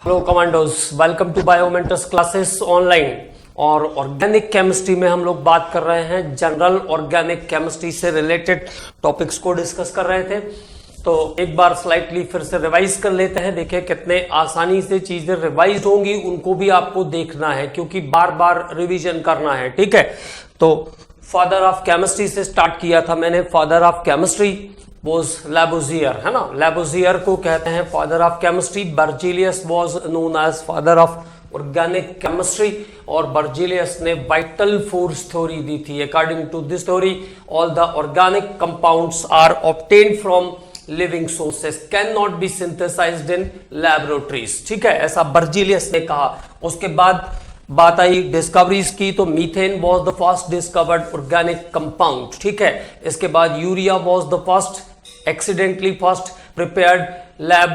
Hello commandos, welcome to Biomentors classes online. और organic chemistry में हम लोग बात कर रहे हैं, जनरल ऑर्गेनिक केमिस्ट्री से रिलेटेड टॉपिक्स को डिस्कस कर रहे थे। तो एक बार स्लाइटली फिर से रिवाइज कर लेते हैं। देखिए कितने आसानी से चीजें रिवाइज होंगी, उनको भी आपको देखना है क्योंकि बार बार रिवीजन करना है। ठीक है, तो फादर ऑफ केमिस्ट्री से स्टार्ट किया था मैंने। Father of chemistry was Lavoisier, है ना। Lavoisier को कहते हैं father of chemistry. Berzelius was known as father of organic chemistry और बर्जीलियस ने वाइटल फोर्स थ्योरी दी थी। According to this theory all the organic compounds are obtained from living sources, can not be synthesized in laboratories. ठीक है, ऐसा Berzelius ने कहा। उसके बाद बात आई डिस्कवरीज की, तो methane was the first discovered organic compound. ठीक है, इसके बाद urea was the first accidentally first prepared lab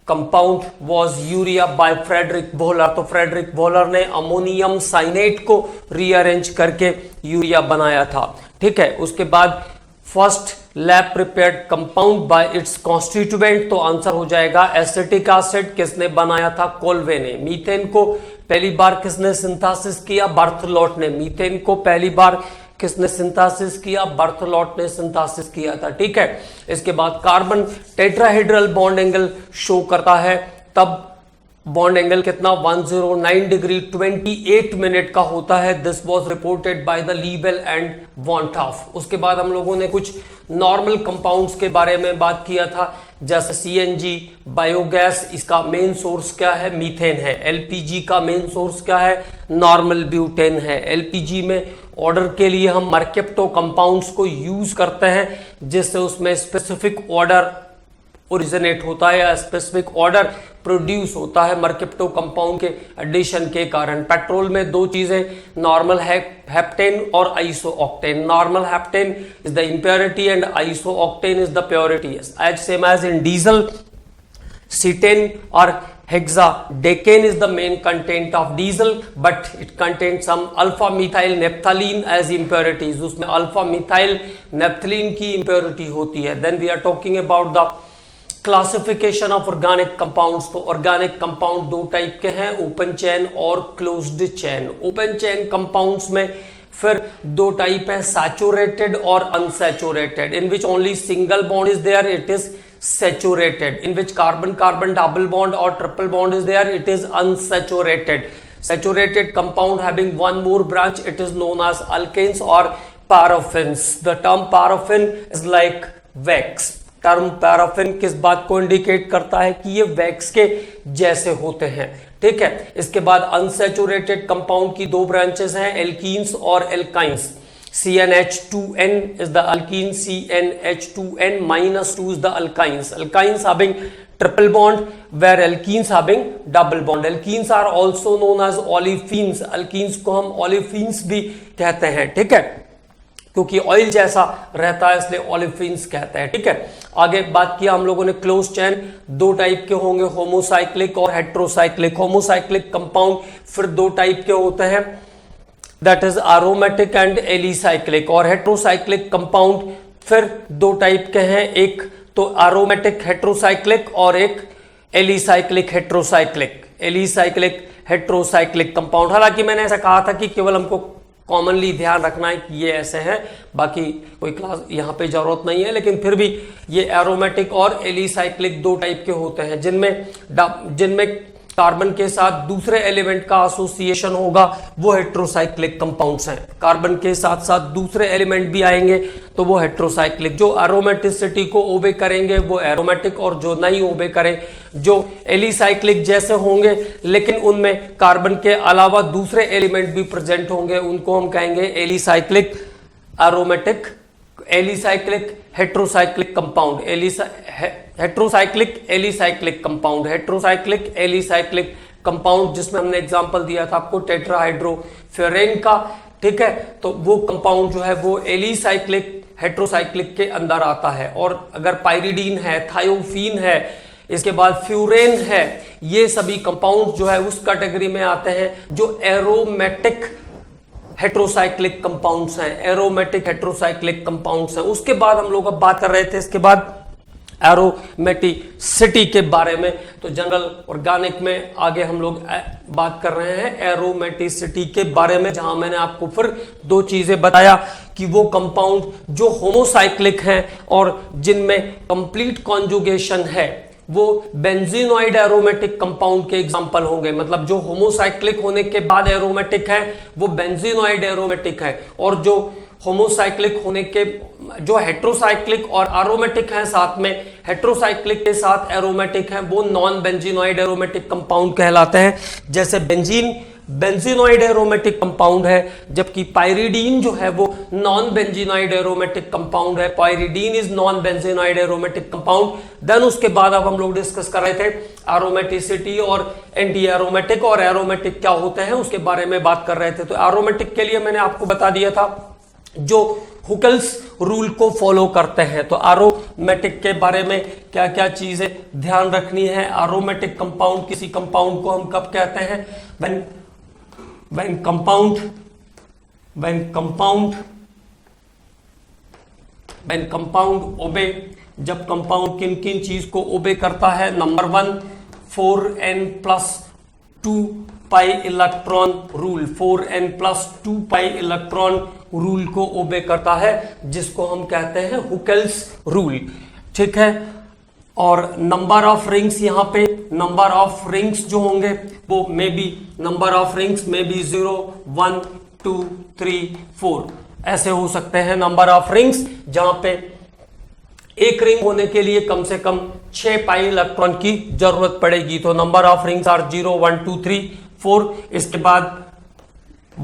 compound was urea by Friedrich Wohler. तो फ्रेडरिक वोहलर ने अमोनियम साइनेट को रीअरेंज करके यूरिया बनाया था। ठीक है, उसके बाद first lab prepared compound bye it's constituent, तो आंसर हो जाएगा एसिटिक एसिड। किसने बनाया था? कोल्वे ने। मीथेन को पहली बार किसने सिंथेसिस किया? बर्थलोट ने। मीथेन को पहली बार किसने सिंथेसिस किया? बर्थलोट ने सिंथेसिस किया था। ठीक है, इसके बाद carbon tetrahedral bond angle show करता है, तब बॉन्ड एंगल कितना? 109 डिग्री 28 मिनट का होता है। This was reported by the Le Bel and van 't Hoff. उसके बाद हम लोगों ने कुछ नॉर्मल कंपाउंड्स के बारे में बात किया था, जैसे सीएनजी, बायोगैस। इसका मेन सोर्स क्या है? मीथेन है। एलपीजी का मेन सोर्स क्या है? नॉर्मल ब्यूटेन है। एलपीजी में ऑर्डर के लिए हम मर्केप्टो कंपाउंड्स को यूज करते हैं, जिससे उसमें स्पेसिफिक ऑर्डर ओरिजिनेट होता है या स्पेसिफिक ऑर्डर प्रोड्यूस होता है मर्केप्टो कंपाउंड के एडिशन के कारण। पेट्रोल में दो चीजें नॉर्मल है, हेप्टेन और isooctane. Normal heptane is the impurity and isooctane is the purity. As same as in diesel, cetane और hexadecane is the main content of diesel, but it contains some alpha methyl naphthalene as impurities. उसमें alpha methyl naphthalene की impurity होती है। Then we are talking about the classification of organic compounds. तो organic compound दो type के हैं, open chain और closed chain. Open chain compounds में फिर दो टाइप है, सैचुरेटेड और unsaturated. In which only single bond is there, it is saturated. In which carbon-carbon double bond or triple bond is there, it is unsaturated. Saturated compound having one more branch, it is known as alkanes or paraffins. The term paraffin is like wax. Term paraffin किस बात को indicate करता है? कि ये wax के जैसे होते हैं। ठीक है, इसके बाद अनसैचुरेटेड कंपाउंड की दो ब्रांचेस हैं, एल्कीन्स और alkynes. CnH2n is the alkene, CnH2n minus 2 is the alkynes. Alkynes having triple bond, where alkenes having double bond. Alkenes are also known as olefins. Alkenes को हम olefins भी कहते हैं। ठीक है, क्योंकि ऑयल जैसा रहता है इसलिए olefins कहते हैं। ठीक है, आगे बात किया हम लोगों ने क्लोज चेन दो टाइप के होंगे, होमोसाइक्लिक और हेट्रोसाइक्लिक। होमोसाइक्लिक कंपाउंड फिर दो टाइप के होते हैं, that is aromatic and alicyclic. और हेट्रोसाइक्लिक कंपाउंड फिर दो टाइप के हैं, एक तो एरोमेटिक हेट्रोसाइक्लिक और एक alicyclic heterocyclic. Alicyclic heterocyclic compound, हालांकि मैंने ऐसा कहा था कि केवल हमको कॉमनली ध्यान रखना है कि ये ऐसे हैं, बाकी कोई क्लास यहाँ पे जरूरत नहीं है, लेकिन फिर भी ये एरोमेटिक और एलिसाइक्लिक दो टाइप के होते हैं, जिनमें कार्बन के साथ दूसरे एलिमेंट का एसोसिएशन होगा, वो हेट्रोसाइक्लिक कंपाउंड्स हैं। कार्बन के साथ साथ दूसरे एलिमेंट भी आएंगे तो वो हेट्रोसाइक्लिक। जो एरोमेटिसिटी को ओबे करेंगे वो एरोमेटिक, और जो नहीं ओबे करें, जो एलिसाइक्लिक जैसे होंगे लेकिन उनमें कार्बन के अलावा दूसरे एलिमेंट भी प्रेजेंट होंगे, उनको हम कहेंगे alicyclic aromatic, alicyclic heterocyclic compound, heterocyclic alicyclic compound, heterocyclic alicyclic compound, जिसमें हमने एग्जांपल दिया था आपको टेट्राहाइड्रोफ्यूरेन का। ठीक है, तो वो कंपाउंड जो है वो एलिसाइक्लिक हेट्रोसाइक्लिक के अंदर आता है। और अगर पाइरिडीन है, थायोफीन है, इसके बाद फ्यूरेन है, ये सभी कंपाउंड जो है उस कैटेगरी में आते हैं जो एरोमेटिक हेट्रोसाइक्लिक कंपाउंड्स हैं, एरोमेटिक हेट्रोसाइक्लिक कंपाउंड्स हैं। उसके बाद हम लोग अब बात कर रहे थे, इसके बाद एरोमेटिसिटी के बारे में। तो जनरल ऑर्गेनिक में आगे हम लोग बात कर रहे हैं एरोमेटिसिटी के बारे में, जहां मैंने आपको फिर दो चीजें बताया कि वो कंपाउंड जो होमोसाइक्लिक हैं और जिनमें कंप्लीट कॉन्जुगेशन है वो बेंजीनॉइड एरोमेटिक कंपाउंड के एग्जांपल होंगे। मतलब जो होमोसाइक्लिक होने के बाद एरोमेटिक है वो बेंजीनॉइड एरोमेटिक है, और जो होमोसाइक्लिक होने के जो हेट्रोसाइक्लिक और एरोमेटिक हैं साथ में, हेट्रोसाइक्लिक के साथ एरोमेटिक हैं, वो नॉन बेंजीनॉइड एरोमेटिक कंपाउंड कहलाते हैं। जैसे बेंजीन बेंजीनॉइड एरोमेटिक कंपाउंड है, जबकि पायरिडीन जो है वो नॉन बेंजीनॉइड एरोमेटिक कंपाउंड है। Pyridine is non benzenoid aromatic compound. Then उसके बाद अब हम लोग डिस्कस कर रहे थे एरोमेटिसिटी और एंटी एरोमेटिक, और एरोमेटिक क्या होते हैं उसके बारे में बात कर रहे थे। तो एरोमेटिक के लिए मैंने आपको बता दिया था जो हुकेल्स रूल को फॉलो करते हैं। तो एरोमेटिक के बारे में क्या क्या चीजें ध्यान रखनी है। एरोमेटिक कंपाउंड, किसी कंपाउंड को हम कब कहते हैं, when compound obey, जब कंपाउंड किन किन चीज को ओबे करता है। Number 1 4n+2 pi electron rule, 4n+2 pi electron rule को ओबे करता है, जिसको हम कहते हैं हुकेल्स रूल। ठीक है, और नंबर ऑफ रिंग्स, यहां पे नंबर ऑफ रिंग्स जो होंगे वो may be number of rings में भी 0 1 2 3 4 ऐसे हो सकते हैं नंबर ऑफ रिंग्स, जहां पे एक रिंग होने के लिए कम से कम 6 पाई इलेक्ट्रॉन की जरूरत पड़ेगी। तो नंबर ऑफ रिंग्स आर 0 1 2 3 4। इसके बाद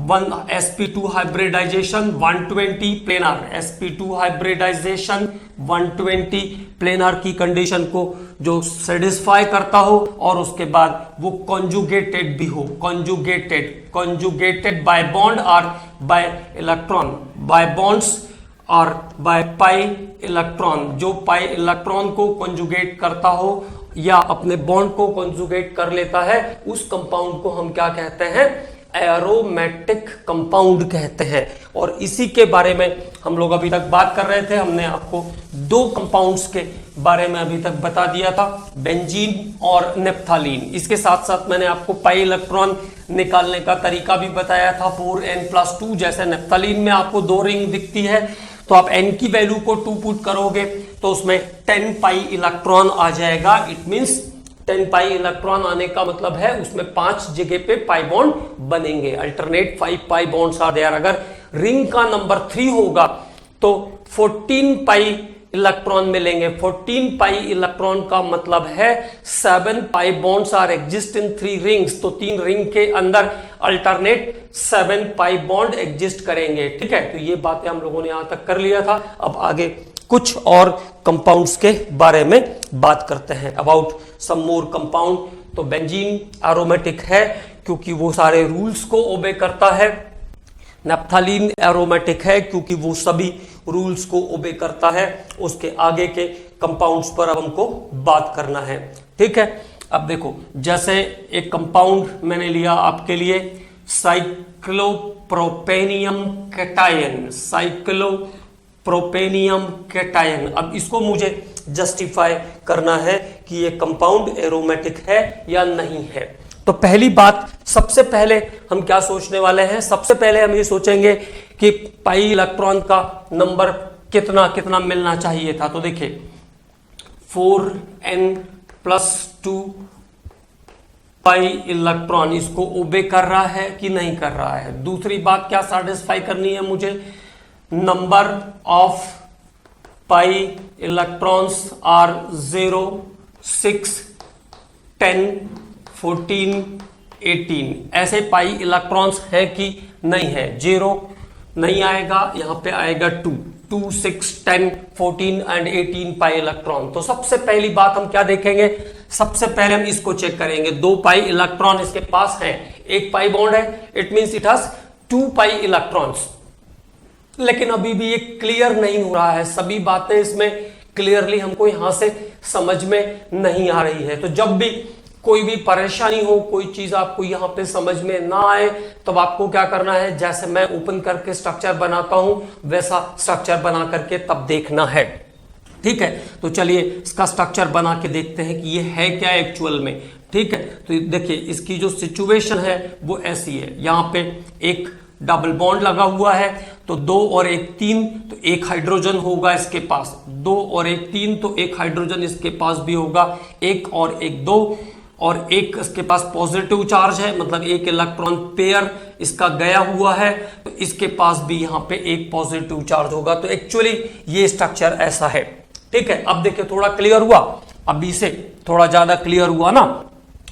1 sp2 hybridization 120 planar, sp2 hybridization 120 planar की कंडीशन को जो सेटिस्फाई करता हो, और उसके बाद वो कॉन्जुगेटेड भी हो, कॉन्जुगेटेड बाय बॉन्ड और बाय इलेक्ट्रॉन, बाय बॉन्ड्स और बाय पाई इलेक्ट्रॉन। जो पाई इलेक्ट्रॉन को कॉन्जुगेट करता हो या अपने बॉन्ड को कॉन्जुगेट कर लेता है, उस कंपाउंड को हम क्या कहते हैं, एरोमेटिक कंपाउंड कहते हैं। और इसी के बारे में हम लोग अभी तक बात कर रहे थे। हमने आपको दो कंपाउंड्स के बारे में अभी तक बता दिया था, बेंजीन और नेप्थालीन। इसके साथ साथ मैंने आपको पाई इलेक्ट्रॉन निकालने का तरीका भी बताया था, 4n+2। जैसे नेप्थालीन में आपको 2 रिंग दिखती है, तो आप n की वैल्यू को 2 पुट करोगे तो उसमें 10 पाई इलेक्ट्रॉन आ जाएगा। इट मींस 10 पाई इलेक्ट्रॉन आने का मतलब है उसमें 5 जगह पे पाई बॉन्ड बनेंगे, alternate 5 pi bonds are there. अगर रिंग का नंबर 3 होगा तो 14 पाई इलेक्ट्रॉन मिलेंगे। 14 पाई इलेक्ट्रॉन का मतलब है 7 pi bonds are exist in 3 rings. तो 3 रिंग के अंदर अल्टरनेट 7 पाई बॉन्ड एग्जिस्ट करेंगे। ठीक है, तो ये बातें हम लोगों ने यहां तक कर लिया था। अब आगे कुछ और कंपाउंड्स के बारे में बात करते हैं, अबाउट सम मोर कंपाउंड। तो बेंजीन एरोमेटिक है क्योंकि वो सारे रूल्स को ओबे करता है। नेप्थालीन एरोमेटिक है क्योंकि वो सभी रूल्स को ओबे करता है। उसके आगे के कंपाउंड्स पर अब हमको बात करना है। ठीक है, अब देखो, जैसे एक कंपाउंड मैंने लिया आपके लिए, साइक्लोप्रोपेनियम कैटायन, साइक्लोप्रोपेनियम कैटायन। अब इसको मुझे जस्टिफाई करना है कि ये कंपाउंड एरोमेटिक है या नहीं है। तो पहली बात, सबसे पहले हम क्या सोचने वाले हैं, सबसे पहले हम ये सोचेंगे कि पाई इलेक्ट्रॉन का नंबर कितना कितना मिलना चाहिए था। तो देखिए 4n+2 पाई इलेक्ट्रॉन इसको ओबे कर रहा है कि नहीं कर रहा है। दूसरी बात क्या सेटिस्फाई करनी है मुझे, number of pi electrons are 0 6 10 14 18 ऐसे पाई इलेक्ट्रॉन्स हैं कि नहीं है। 0 नहीं आएगा, यहां पे आएगा 2 6 10 14 एंड 18 पाई इलेक्ट्रॉन। तो सबसे पहली बात हम क्या देखेंगे, सबसे पहले हम इसको चेक करेंगे। 2 पाई इलेक्ट्रॉन इसके पास है, 1 पाई बॉन्ड है, it means it has 2 pi electrons. लेकिन अभी भी ये क्लियर नहीं हो रहा है, सभी बातें इसमें क्लियरली हमको यहां से समझ में नहीं आ रही है। तो जब भी कोई भी परेशानी हो, कोई चीज आपको यहां पे समझ में ना आए, तब आपको क्या करना है, जैसे मैं ओपन करके स्ट्रक्चर बनाता हूं वैसा स्ट्रक्चर बना करके तब देखना है। ठीक है, तो चलिए इसका स्ट्रक्चर बना के देखते हैं कि ये है क्या एक्चुअल में। ठीक है, तो देखिए इसकी जो सिचुएशन है वो ऐसी है, यहाँ पे एक डबल बॉन्ड लगा हुआ है, तो 2 और 1 3, तो एक हाइड्रोजन होगा इसके पास, 2 और 1 3, तो एक हाइड्रोजन इसके पास भी होगा, 1 और 1 2, और एक इसके पास पॉजिटिव चार्ज है, मतलब एक इलेक्ट्रॉन पेयर इसका गया हुआ है, तो इसके पास भी यहाँ पे एक पॉजिटिव चार्ज होगा। तो एक्चुअली ये स्ट्रक्चर ऐसा है। ठीक है, अब देखिए थोड़ा क्लियर हुआ, अभी से थोड़ा ज्यादा क्लियर हुआ ना,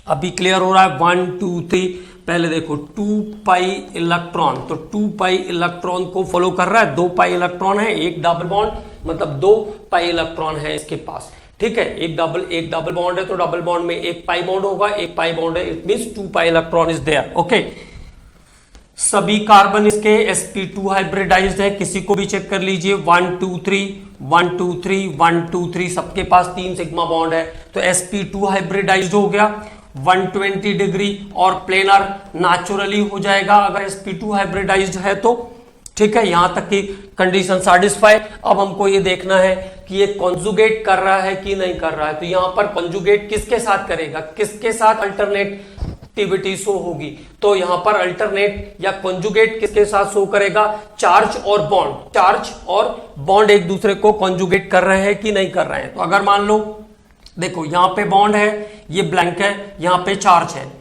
अभी क्लियर हो रहा है। 1 2 3, पहले देखो 2 पाई इलेक्ट्रॉन, तो 2 पाई इलेक्ट्रॉन को फॉलो कर रहा है, 2 पाई इलेक्ट्रॉन है, एक डबल बॉन्ड, मतलब 2 पाई इलेक्ट्रॉन है इसके पास। ठीक है, एक डबल बॉन्ड है, तो डबल बॉन्ड में एक पाई बॉन्ड होगा, एक पाई बॉन्ड है, it means 2 pi electron is there. Okay, सभी कार्बन इसके sp2 हाइब्रिडाइज्ड है, किसी को भी चेक कर लीजिए, 1 2 3 1 2 3 1 2 3, सबके पास 3 सिग्मा बॉन्ड है, तो sp2 हाइब्रिडाइज्ड हो गया। 120 डिग्री और प्लेनर नेचुरली हो जाएगा अगर sp2 हाइब्रिडाइज्ड है तो। ठीक है, यहां तक की कंडीशन सैटिस्फाई। अब हमको ये देखना है कि ये कॉन्जुगेट कर रहा है कि नहीं कर रहा है, तो यहां पर कॉन्जुगेट किसके साथ करेगा, किसके साथ अल्टरनेटिविटी शो होगी, तो यहां पर अल्टरनेट या कॉन्जुगेट किसके साथ शो करेगा, चार्ज और बॉन्ड, चार्ज और बॉन्ड एक दूसरे को कॉन्जुगेट कर रहे हैं कि नहीं कर रहे हैं। तो अगर मान लो देखो यहां पे बॉन्ड है, ये ब्लैंक है, यहां पे चार्ज है,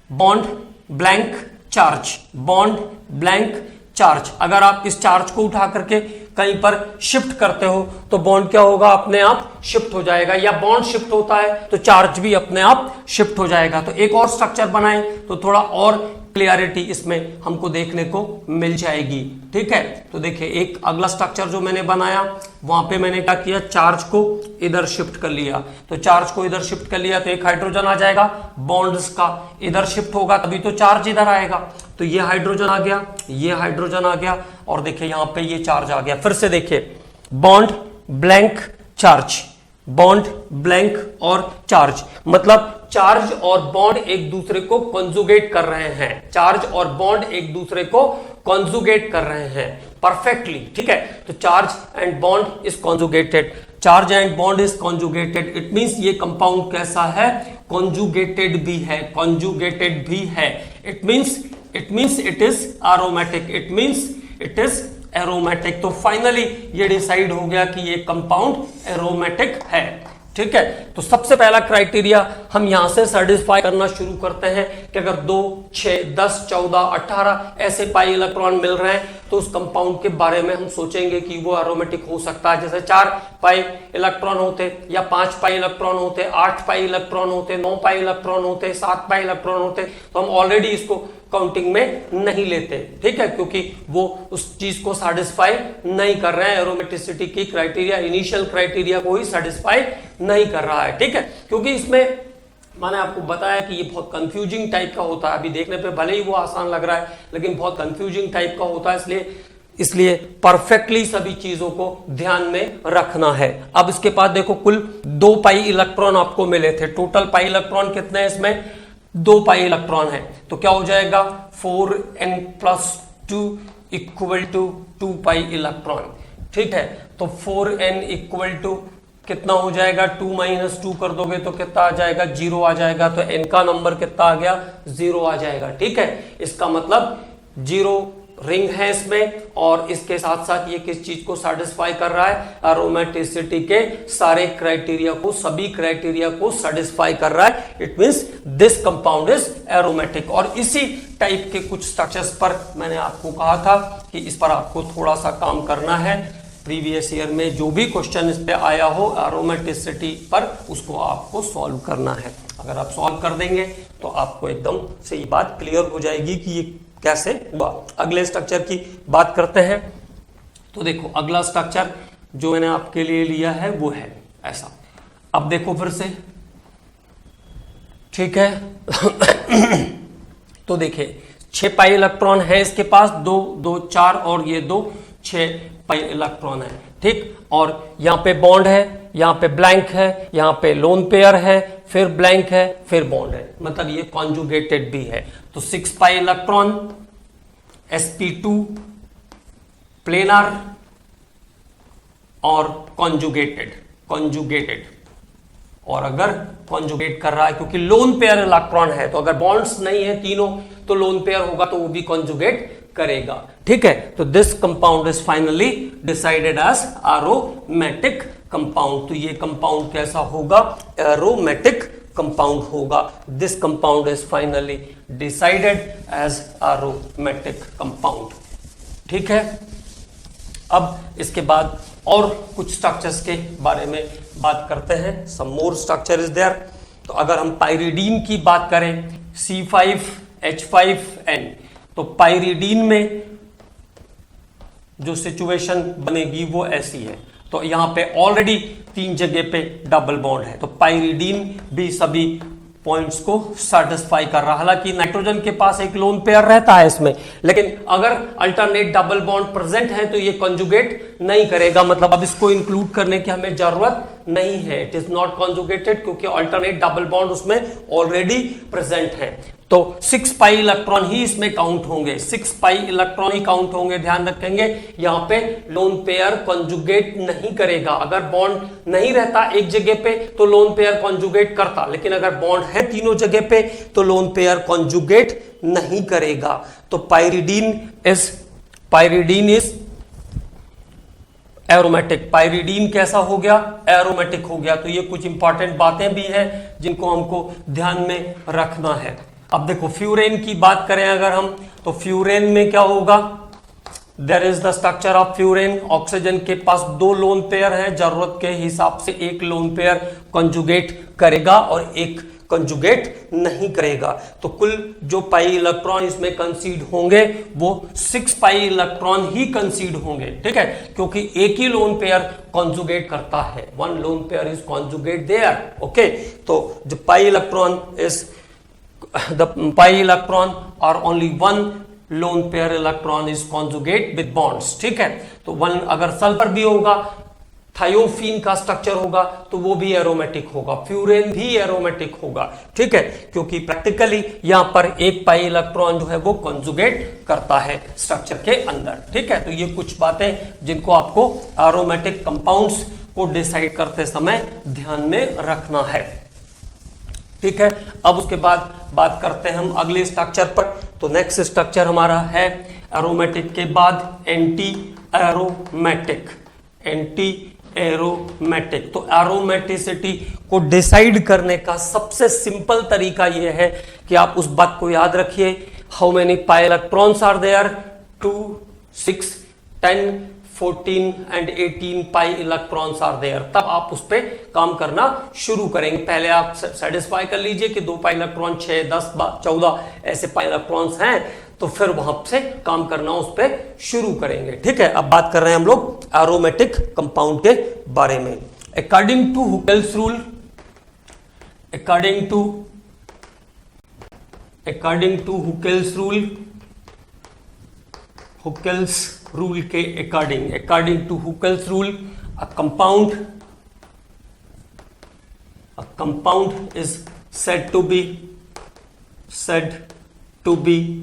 bond blank charge, bond blank charge, अगर आप इस चार्ज को उठा करके कहीं पर शिफ्ट करते हो तो बॉन्ड क्या होगा, अपने आप शिफ्ट हो जाएगा, या बॉन्ड शिफ्ट होता है तो चार्ज भी अपने आप शिफ्ट हो जाएगा। तो एक और स्ट्रक्चर बनाएं तो थोड़ा और क्लियरिटी इसमें हमको देखने को मिल जाएगी। ठीक है, तो देखिए एक अगला स्ट्रक्चर जो मैंने बनाया, वहां पे मैंने क्या किया, चार्ज को इधर शिफ्ट कर लिया, तो चार्ज को इधर शिफ्ट कर लिया तो एक हाइड्रोजन आ जाएगा, बॉन्ड्स का इधर शिफ्ट होगा तभी तो चार्ज इधर आएगा, तो ये हाइड्रोजन आ गया, ये हाइड्रोजन आ गया, और देखिए यहां पे ये चार्ज आ गया। फिर से देखिए bond blank charge, bond blank और चार्ज, मतलब चार्ज और बॉन्ड एक दूसरे को कॉन्जुगेट कर रहे हैं, चार्ज और बॉन्ड एक दूसरे को कॉन्जुगेट कर रहे हैं परफेक्टली। ठीक है, तो charge and bond is conjugated, charge and bond is conjugated, it means ये कंपाउंड कैसा है, कॉन्जुगेटेड भी है, कॉन्जुगेटेड भी है, it means it is aromatic, it means it is aromatic. तो फाइनली ये डिसाइड हो गया कि ये कंपाउंड एरोमेटिक है। ठीक है, तो सबसे पहला क्राइटेरिया हम यहां से सेटिस्फाई करना शुरू करते हैं कि अगर 2 6 10 14 18 ऐसे पाई इलेक्ट्रॉन मिल रहे हैं तो उस कंपाउंड के बारे में हम सोचेंगे कि वो एरोमेटिक हो सकता है। जैसे 4 पाई इलेक्ट्रॉन होते, या 5 पाई इलेक्ट्रॉन होते, 8 पाई इलेक्ट्रॉन होते, 9 पाई इलेक्ट्रॉन होते, 7 पाई इलेक्ट्रॉन होते, तो हम ऑलरेडी इसको काउंटिंग में नहीं लेते। ठीक है, क्योंकि वो उस चीज को सेटिस्फाई नहीं कर रहे हैं, एरोमेटिसिटी की क्राइटेरिया, इनिशियल क्राइटेरिया को ही सेटिस्फाई नहीं कर रहा है। ठीक है, क्योंकि इसमें मैंने आपको बताया कि ये बहुत कंफ्यूजिंग टाइप का होता है, अभी देखने पे भले ही वो आसान लग रहा है लेकिन बहुत कंफ्यूजिंग टाइप का होता है, इसलिए परफेक्टली सभी चीजों को ध्यान में रखना है। अब इसके बाद देखो कुल 2 पाई इलेक्ट्रॉन आपको मिले थे, टोटल पाई इलेक्ट्रॉन कितने हैं इसमें, 2 पाई इलेक्ट्रॉन है, तो क्या हो जाएगा 4n+2 equal to 2 pi electron. ठीक है, तो 4n इक्वल टू कितना हो जाएगा, 2 - 2 कर दोगे तो कितना आ जाएगा, 0 आ जाएगा, तो n का नंबर कितना आ गया, 0 आ जाएगा। ठीक है, इसका मतलब 0 रिंग है इसमें, और इसके साथ साथ ये किस चीज को सेटिस्फाई कर रहा है, एरोमेटिसिटी के सारे क्राइटेरिया को, सभी क्राइटेरिया को सेटिस्फाई कर रहा है, it means this compound is aromatic. और इसी टाइप के कुछ स्ट्रक्चर्स पर मैंने आपको कहा था कि इस पर आपको थोड़ा सा काम करना है, प्रीवियस ईयर में जो भी क्वेश्चन इस पे आया हो एरोमेटिसिटी पर, उसको आपको सॉल्व करना है। अगर आप सॉल्व कर देंगे तो आपको एकदम से ये बात क्लियर हो जाएगी कि ये कैसे हुआ। अगले स्ट्रक्चर की बात करते हैं, तो देखो अगला स्ट्रक्चर जो मैंने आपके लिए लिया है वो है ऐसा। अब देखो फिर से, ठीक है तो देखिए 6 पाई इलेक्ट्रॉन है इसके पास, 2 2 4 और ये 2 6 पाई इलेक्ट्रॉन है। ठीक, और यहां पे बॉन्ड है, यहां पे ब्लैंक है, यहां पे लोन पेयर है, फिर ब्लैंक है, फिर बॉन्ड है, मतलब ये कॉन्जुगेटेड भी है। तो 6 पाई इलेक्ट्रॉन, sp2 प्लेनर और कॉन्जुगेटेड। कॉन्जुगेटेड। और अगर कॉन्जुगेट कर रहा है, क्योंकि लोन पेयर इलेक्ट्रॉन है, तो अगर बॉन्ड्स नहीं है तीनों तो लोन पेयर होगा तो वो भी कॉन्जुगेट करेगा। ठीक है, तो this compound is finally decided as aromatic compound. तो ये कंपाउंड कैसा होगा? एरोमेटिक कंपाउंड होगा। This compound is finally decided as aromatic compound. ठीक है, अब इसके बाद और कुछ स्ट्रक्चर्स के बारे में बात करते हैं। सम मोर स्ट्रक्चर इज देयर। तो अगर हम पाइरिडीन की बात करें, C5H5N, तो पाइरिडीन में जो सिचुएशन बनेगी वो ऐसी है। तो यहां पे ऑलरेडी 3 जगह पे डबल बॉन्ड है, तो पाइरिडीन भी सभी पॉइंट्स को सेटिस्फाई कर रहा है। हालांकि नाइट्रोजन के पास एक लोन पेयर रहता है इसमें, लेकिन अगर अल्टरनेट डबल बॉन्ड प्रेजेंट है तो ये कॉन्जुगेट नहीं करेगा, मतलब अब इसको इंक्लूड करने की हमें जरूरत नहीं है। इट इज नॉट कॉन्जुगेटेड क्योंकि अल्टरनेट डबल बॉन्ड उसमें ऑलरेडी प्रेजेंट है। तो 6 पाई इलेक्ट्रॉन ही इसमें काउंट होंगे, 6 पाई इलेक्ट्रॉन ही काउंट होंगे। ध्यान रखेंगे यहां पे लोन पेयर कॉन्जुगेट नहीं करेगा। अगर बॉन्ड नहीं रहता एक जगह पे तो लोन पेयर कॉन्जुगेट करता, लेकिन अगर बॉन्ड है तीनों जगह पे तो लोन पेयर कॉन्जुगेट नहीं करेगा। तो पाइरिडीन इज एरोमेटिक। पाइरिडीन कैसा हो गया? एरोमेटिक हो गया। तो ये कुछ इंपॉर्टेंट बातें भी हैं जिनको हमको ध्यान में रखना है। अब देखो फ्यूरेन की बात करें अगर हम, तो फ्यूरेन में क्या होगा? There is the structure of furan. Oxygen के पास 2 लोन पेयर है, जरूरत के हिसाब से एक लोन पेयर कॉन्जुगेट करेगा और एक कॉन्जुगेट नहीं करेगा। तो कुल जो पाई इलेक्ट्रॉन इसमें कंसीड होंगे वो 6 पाई इलेक्ट्रॉन ही कंसीड होंगे। ठीक है, क्योंकि एक ही लोन पेयर कॉन्जुगेट करता है, 1 lone pair is conjugate there. Okay, तो जो pi electron is the pi electron or only 1 lone pair electron is conjugate with bonds। ठीक है, तो 1 अगर सल्फर भी होगा, थायोफीन का स्ट्रक्चर होगा तो वो भी एरोमेटिक होगा, फ्यूरेन भी एरोमेटिक होगा। ठीक है, क्योंकि प्रैक्टिकली यहां पर एक पाई इलेक्ट्रॉन जो है वो कॉन्जुगेट करता है स्ट्रक्चर के अंदर। ठीक है, तो ये कुछ बातें जिनको आपको एरोमेटिक कंपाउंड्स को डिसाइड करते समय ध्यान में रखना है। ठीक है, अब उसके बाद बात करते हैं हम अगले स्ट्रक्चर पर। तो नेक्स्ट स्ट्रक्चर हमारा है एरोमेटिक के बाद एंटी एरोमेटिक। एंटी एरोमेटिक, तो एरोमेटिसिटी को डिसाइड करने का सबसे सिंपल तरीका यह है कि आप उस बात को याद रखिए, how many pi electrons are there? 2, 6, 10, 14 and 18 pi electrons are there. तब आप उस पर काम करना शुरू करेंगे। पहले आप सेटिस्फाई कर लीजिए कि 2 पाई इलेक्ट्रॉन, 6, 10, 14 ऐसे पाई इलेक्ट्रॉन्स हैं, तो फिर वहां से काम करना उस पर शुरू करेंगे। ठीक है, अब बात कर रहे हैं हम लोग एरोमेटिक कंपाउंड के बारे में। According to Huckel's rule, according to Huckel's rule, Huckel's rule के according to Huckel's rule, a compound is said to be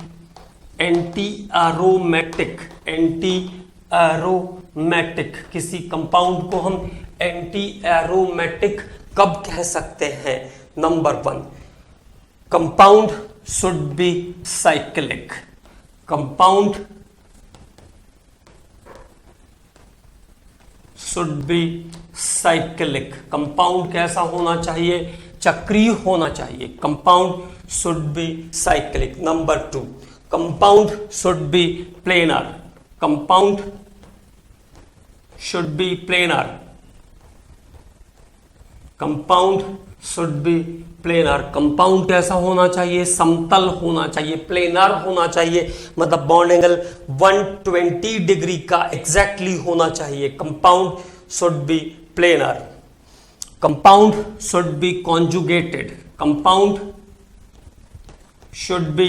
anti-aromatic। किसी कंपाउंड को हम एंटी एरोमेटिक कब कह सकते हैं? Number 1, compound should be cyclic. Compound should be cyclic. Compound कैसा होना चाहिए? चक्रीय होना चाहिए। Compound should be cyclic. Number 2, compound should be planar. Compound should be planar. Compound should be planar. Compound कैसा होना चाहिए? समतल होना चाहिए, प्लेनर होना चाहिए, मतलब बॉन्ड एंगल 120 डिग्री का एग्जैक्टली होना चाहिए। Compound should be planar. Compound should be conjugated. Compound should be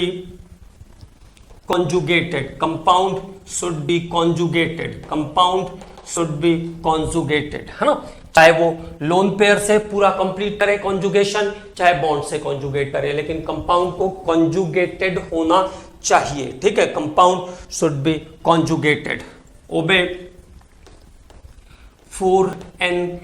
conjugated। Compound should be conjugated. Compound should be conjugated, है ना। चाहे वो लोन पेयर से पूरा कंप्लीट करे कॉन्जुगेशन, चाहे बॉन्ड से कॉन्जुगेट करे, लेकिन कंपाउंड को कॉन्जुगेटेड होना चाहिए। ठीक है, कंपाउंड शुड बी कॉन्जुगेटेड। ओबे 4n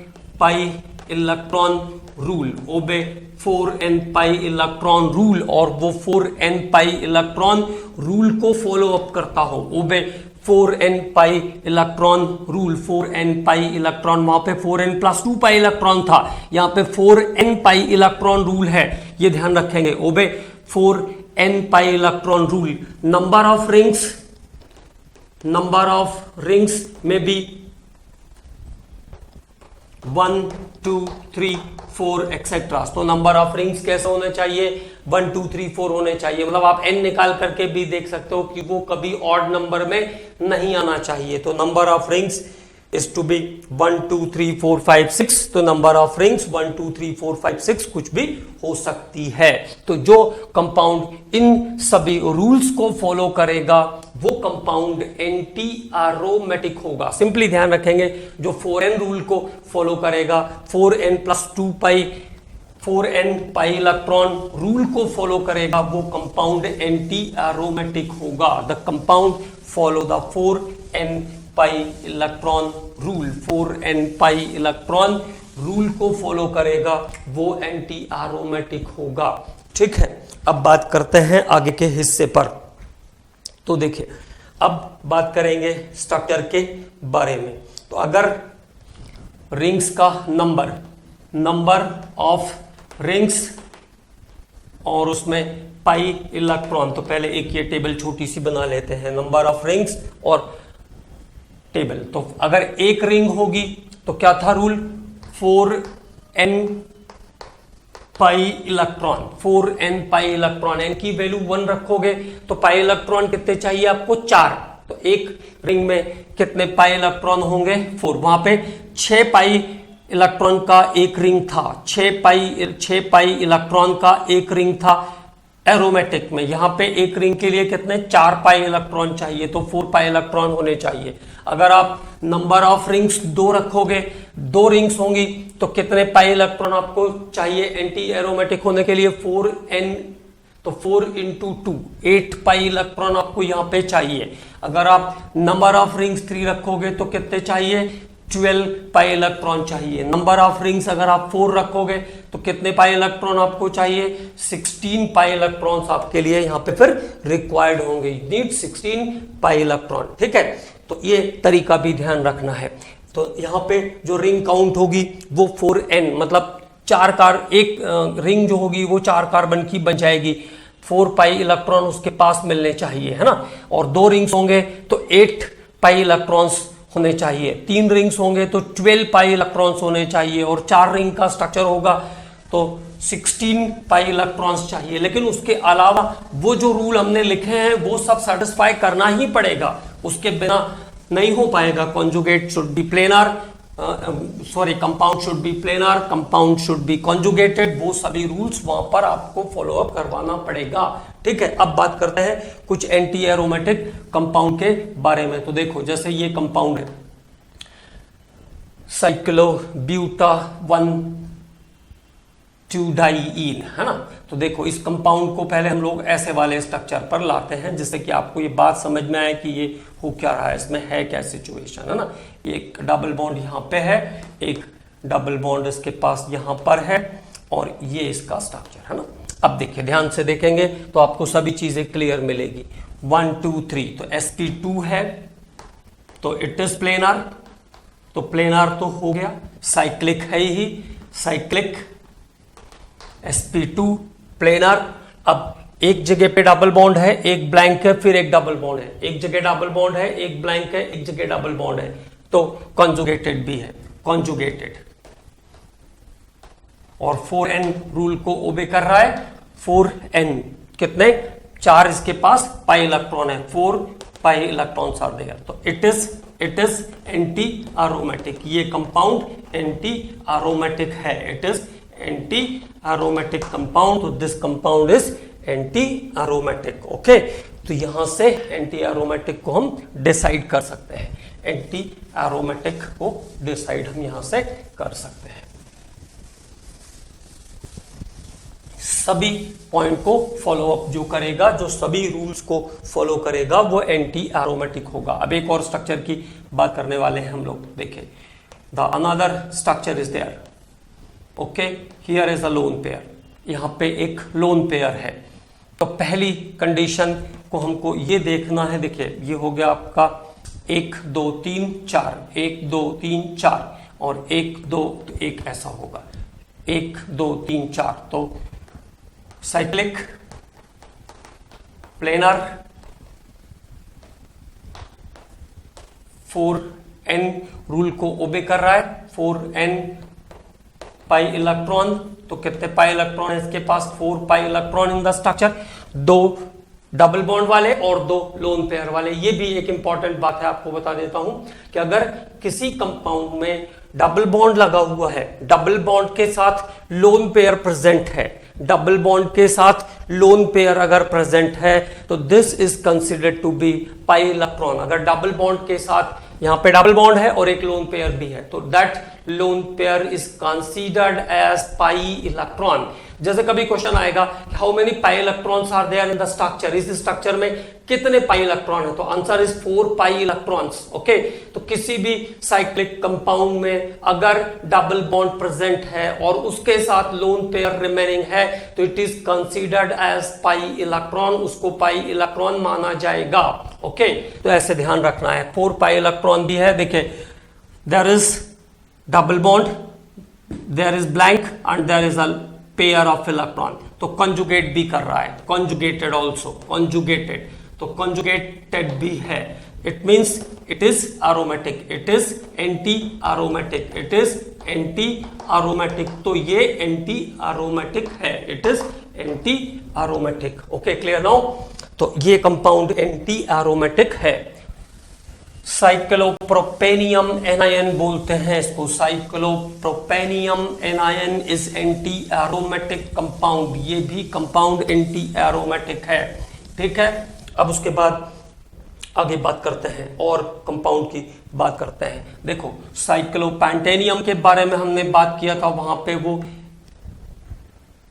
पाई इलेक्ट्रॉन रूल, ओबे 4n पाई इलेक्ट्रॉन रूल, और वो 4n पाई इलेक्ट्रॉन रूल को फॉलो अप करता हो, ओबे 4n pi electron rule, 4n pi electron, वहां पे 4n प्लस 2 पाई इलेक्ट्रॉन था, यहां पे 4n पाई इलेक्ट्रॉन रूल है, ये ध्यान रखेंगे, ओबे 4n pi electron rule. Number of rings में भी 1 2 3 4 एक्सेट्रा। तो नंबर ऑफ रिंग्स कैसे होने चाहिए, 1 2 3 4 होने चाहिए, मतलब आप n निकाल करके भी देख सकते हो कि वो कभी ऑड नंबर में नहीं आना चाहिए। तो number of rings is to be 1 2 3 4 5 6। तो नंबर ऑफ रिंग्स 1 2 3 4 5 6 कुछ भी हो सकती है। तो जो कंपाउंड इन सभी रूल्स को फॉलो करेगा वो कंपाउंड एंटी एरोमेटिक होगा। सिंपली ध्यान रखेंगे, जो 4n रूल को फॉलो करेगा, 4n प्लस 2 पाई 4n पाई इलेक्ट्रॉन रूल को फॉलो करेगा, वो कंपाउंड एंटी एरोमेटिक होगा। The compound follow the 4n pi electron rule, 4n pi electron rule को फॉलो करेगा, वो एंटी एरोमेटिक होगा। ठीक है, अब बात करते हैं आगे के हिस्से पर। तो देखिए, अब बात करेंगे स्ट्रक्चर के बारे में। तो अगर रिंग्स का नंबर ऑफ रिंग्स और उसमें पाई इलेक्ट्रॉन, तो पहले एक ये टेबल छोटी सी बना लेते हैं, नंबर ऑफ रिंग्स और टेबल। तो अगर एक रिंग होगी तो क्या था rule, 4n pi electron, 4n pi electron, n की वैल्यू 1 रखोगे तो पाई इलेक्ट्रॉन कितने चाहिए आपको, 4। तो एक रिंग में कितने पाई इलेक्ट्रॉन होंगे, 4। वहां पे 6 पाई इलेक्ट्रॉन का एक रिंग था, 6 पाई इलेक्ट्रॉन का एक रिंग था एरोमेटिक में। यहां पे एक रिंग के लिए कितने, 4 पाई इलेक्ट्रॉन चाहिए, तो 4 पाई इलेक्ट्रॉन होने चाहिए। अगर आप नंबर ऑफ रिंग्स 2 रखोगे, 2 रिंग्स होंगी तो कितने पाई इलेक्ट्रॉन आपको चाहिए एंटी एरोमेटिक होने के लिए, 4n, तो 4 इंटू 2 8 पाई इलेक्ट्रॉन आपको यहां पे चाहिए। अगर आप नंबर ऑफ रिंग्स 3 रखोगे तो कितने चाहिए, 12 पाई इलेक्ट्रॉन चाहिए। नंबर ऑफ रिंग्स अगर आप 4 रखोगे तो कितने पाई इलेक्ट्रॉन आपको चाहिए, 16 पाई इलेक्ट्रॉन्स आपके लिए यहां पे फिर रिक्वायर्ड होंगे, नीड 16 पाई इलेक्ट्रॉन। ठीक है, तो ये तरीका भी ध्यान रखना है। तो यहां पे जो रिंग काउंट होगी वो 4n, मतलब 4 एक रिंग जो होगी वो 4 कार्बन की बन जाएगी, 4 पाई इलेक्ट्रॉन उसके पास मिलने चाहिए, है ना। और 2 रिंग्स होंगे तो 8 पाई इलेक्ट्रॉन्स होने चाहिए, 3 रिंग्स होंगे तो 12 पाई इलेक्ट्रॉन्स होने चाहिए, और 4 रिंग का स्ट्रक्चर होगा तो 16 पाई इलेक्ट्रॉन्स चाहिए। लेकिन उसके अलावा वो जो रूल हमने लिखे हैं वो सब सेटिस्फाई करना ही पड़ेगा, उसके बिना नहीं हो पाएगा। Conjugate should be planar, compound should be planar, compound should be conjugated, वो सभी रूल्स वहां पर आपको फॉलो अप करवाना पड़ेगा। ठीक है, अब बात करते हैं कुछ एंटी एरोमेटिक कंपाउंड के बारे में। तो देखो, जैसे ये कंपाउंड है साइक्लोब्यूटा 1,2-डाइईन, है ना। तो देखो, इस कंपाउंड को पहले हम लोग ऐसे वाले स्ट्रक्चर पर लाते हैं जिससे कि आपको ये बात समझ में आए कि ये हो क्या रहा है, इसमें है क्या सिचुएशन, है ना। एक डबल बॉन्ड यहाँ पे है, एक डबल बॉन्ड इसके पास यहाँ पर है, और ये इसका स्ट्रक्चर है ना। अब देखिए, ध्यान से देखेंगे तो आपको सभी चीजें क्लियर मिलेगी। 1 2 3, तो sp2 है तो इट इज प्लेनर, तो प्लेनर तो हो गया, साइक्लिक है ही, साइक्लिक sp2 प्लेनर। अब एक जगह पे डबल बॉन्ड है, एक ब्लैंक है, फिर एक डबल बॉन्ड है, एक जगह डबल बॉन्ड है, एक ब्लैंक है, एक जगह डबल बॉन्ड है, तो कॉन्जुगेटेड भी है, कॉन्जुगेटेड। और 4n रूल को ओबे कर रहा है, 4n कितने, 4 इसके पास पाई इलेक्ट्रॉन है, 4 पाई इलेक्ट्रॉन्स आर देयर, तो इट इज एंटी एरोमेटिक। ये कंपाउंड एंटी एरोमेटिक है, it is anti aromatic compound, तो this compound is anti aromatic. Okay, तो यहां से एंटी एरोमेटिक को हम डिसाइड कर सकते हैं, एंटी एरोमेटिक को डिसाइड हम यहां से कर सकते हैं। सभी पॉइंट को फॉलो अप जो करेगा, जो सभी रूल्स को फॉलो करेगा, वो एंटी एरोमेटिक होगा। अब एक और स्ट्रक्चर की बात करने वाले हैं हम लोग। देखें, the another structure is there. Okay, here is a lone pair, यहां पे एक लोन पेयर है। तो पहली कंडीशन को हमको ये देखना है, देखिए ये हो गया आपका 1 2 3 4, 1 2 3 4 और 1 2, तो एक ऐसा होगा 1 2 3 4, तो साइक्लिक प्लेनर 4n रूल को ओबे कर रहा है, 4n पाई इलेक्ट्रॉन। तो कितने पाई इलेक्ट्रॉन है इसके पास? 4 pi electron in the structure, 2 double bond वाले और 2 लोन पेयर वाले। ये भी एक इंपॉर्टेंट बात है, आपको बता देता हूं कि अगर किसी कंपाउंड में डबल बॉन्ड लगा हुआ है, डबल बॉन्ड के साथ लोन पेयर प्रेजेंट है, डबल बॉन्ड के साथ लोन पेयर अगर प्रेजेंट है तो this is considered to be pi electron. अगर डबल बॉन्ड के साथ यहां पे डबल बॉन्ड है और एक लोन पेयर भी है, तो that lone pair is considered as pi electron. जैसे कभी क्वेश्चन आएगा how many pi electrons are there in the structure, इस स्ट्रक्चर में कितने पाई इलेक्ट्रॉन है? तो answer is 4 pi electrons. Okay, तो किसी भी साइक्लिक कंपाउंड में अगर डबल बॉन्ड प्रेजेंट है और उसके साथ लोन पेयर रिमेनिंग है तो it is considered as pi electron, उसको पाई इलेक्ट्रॉन माना जाएगा। ओके, तो ऐसे ध्यान रखना है। 4 पाई इलेक्ट्रॉन भी है, देखिए there is double bond, there is blank and there is a pair of electron. तो कंजुगेट भी कर रहा है, कंजुगेटेड ऑल्सो, कंजुगेटेड, तो कंजुगेटेड भी है। It means it is aromatic, it is anti aromatic, it is anti aromatic. तो ये एंटी एरोमेटिक है, it is anti aromatic. Okay, clear now? तो ये कंपाउंड एंटी एरोमेटिक है। साइक्लोप्रोपेनियम एनायन बोलते हैं इसको, cyclopropenium anion is anti aromatic compound, ये भी कंपाउंड एंटी एरोमेटिक है। ठीक है, अब उसके बाद आगे बात करते हैं और कंपाउंड की बात करते हैं। देखो साइक्लोपेंटेनियम के बारे में हमने बात किया था, वहां पे वो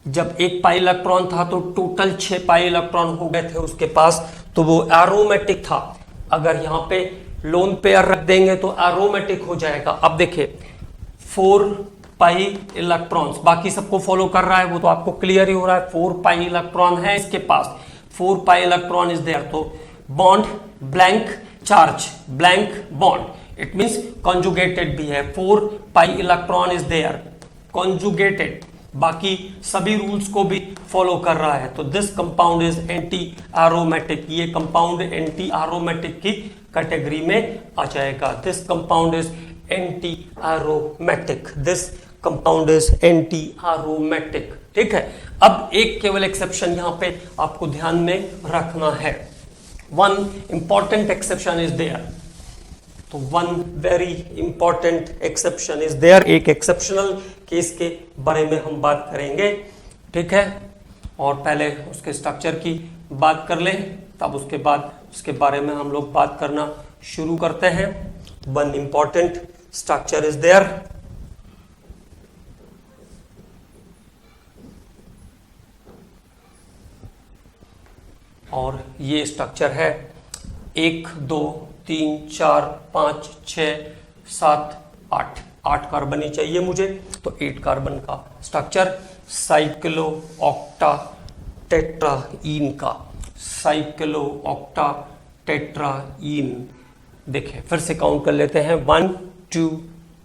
जब 1 पाई इलेक्ट्रॉन था तो टोटल 6 पाई इलेक्ट्रॉन हो गए थे उसके पास, तो वो एरोमेटिक था। अगर यहां पे लोन पेयर रख देंगे तो एरोमेटिक हो जाएगा। अब देखिए 4 पाई इलेक्ट्रॉन्स, बाकी सबको फॉलो कर रहा है वो तो आपको क्लियर ही हो रहा है। 4 पाई इलेक्ट्रॉन है इसके पास, 4 पाई इलेक्ट्रॉन इज देयर, तो bond blank charge, blank bond, it means conjugated भी है। 4 pi electron is there, conjugated, बाकी सभी रूल्स को भी फॉलो कर रहा है। तो this compound is anti aromatic, ये कंपाउंड एंटी एरोमेटिक की कैटेगरी में आ जाएगा। This compound is anti aromatic, this compound is anti aromatic. ठीक है, अब एक केवल एक्सेप्शन यहां पे आपको ध्यान में रखना है। One important exception is there, तो one very important exception is there, एक एक्सेप्शनल केस के बारे में हम बात करेंगे। ठीक है, और पहले उसके स्ट्रक्चर की बात कर लें, तब उसके बाद उसके बारे में हम लोग बात करना शुरू करते हैं। One important structure is there, और ये स्ट्रक्चर है 1 2 3 4 5 6 7 8, 8 कार्बन ही चाहिए मुझे, तो 8 कार्बन का स्ट्रक्चर साइक्लो ऑक्टा टेट्राईन का, साइक्लो ऑक्टा टेट्राईन। देखिए फिर से काउंट कर लेते हैं, 1 2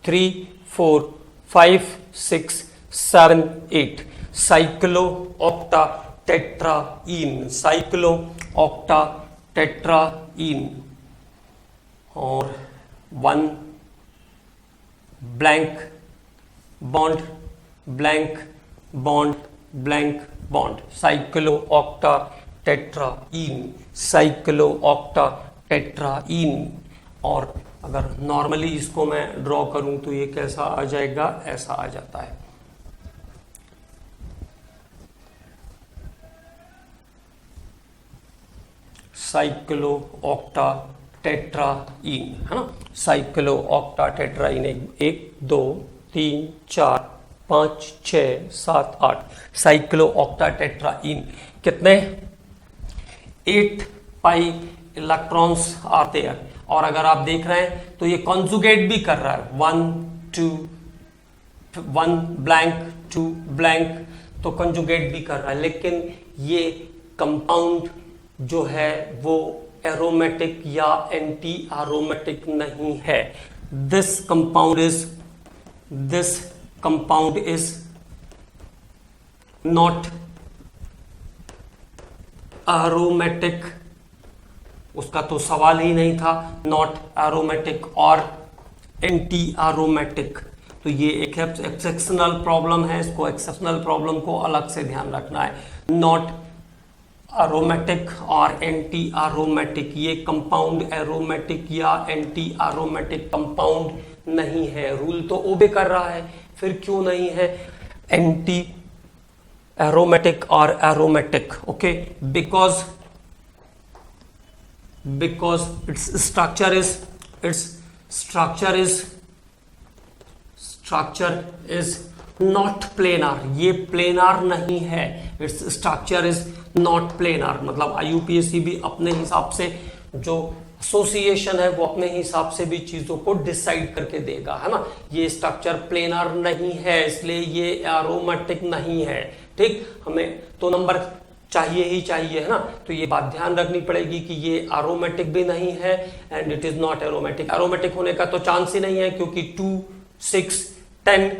3 4 5 6 7 8, cyclooctatetraene, cyclooctatetraene. और 1 blank bond, blank bond, blank bond, cyclooctatetraene, cyclooctatetraene. और अगर नॉर्मली इसको मैं ड्रॉ करूं तो ये कैसा आ जाएगा, ऐसा आ जाता है। साइक्लो ऑक्टा टेट्राईन, है ना, cyclooctatetraene. 1 2 3 4 5 6 7 8, cyclooctatetraene. कितने? 8 पाई इलेक्ट्रॉन्स आते हैं। और अगर आप देख रहे हैं तो ये कॉन्जुगेट भी कर रहा है, 1 टू 1 ब्लैंक 2 ब्लैंक, तो कंजुगेट भी कर रहा है, लेकिन ये कंपाउंड जो है वो एरोमेटिक या एंटी एरोमेटिक नहीं है। This compound is not aromatic, उसका तो सवाल ही नहीं था, नॉट एरोमेटिक और एंटी एरोमेटिक। तो ये एक एक्सेप्शनल प्रॉब्लम है, इसको एक्सेप्शनल प्रॉब्लम को अलग से ध्यान रखना है। नॉट एरोमेटिक और एंटी एरोमेटिक, ये कंपाउंड एरोमेटिक या एंटी एरोमेटिक कंपाउंड नहीं है। रूल तो ओबे कर रहा है, फिर क्यों नहीं है एंटी एरोमेटिक और aromatic? Okay, because its structure is not planar, ये planar नहीं है। its structure is not planar, मतलब IUPAC भी अपने हिसाब से जो एसोसिएशन है वो अपने हिसाब से भी चीजों को डिसाइड करके देगा, है ना। ये स्ट्रक्चर प्लेनर नहीं है, इसलिए ये एरोमेटिक नहीं है। ठीक, हमें तो नंबर चाहिए ही चाहिए, है ना। तो ये बात ध्यान रखनी पड़ेगी कि ये एरोमेटिक भी नहीं है and it is not aromatic. Aromatic होने का तो चांस ही नहीं है, क्योंकि 2, 6, 10,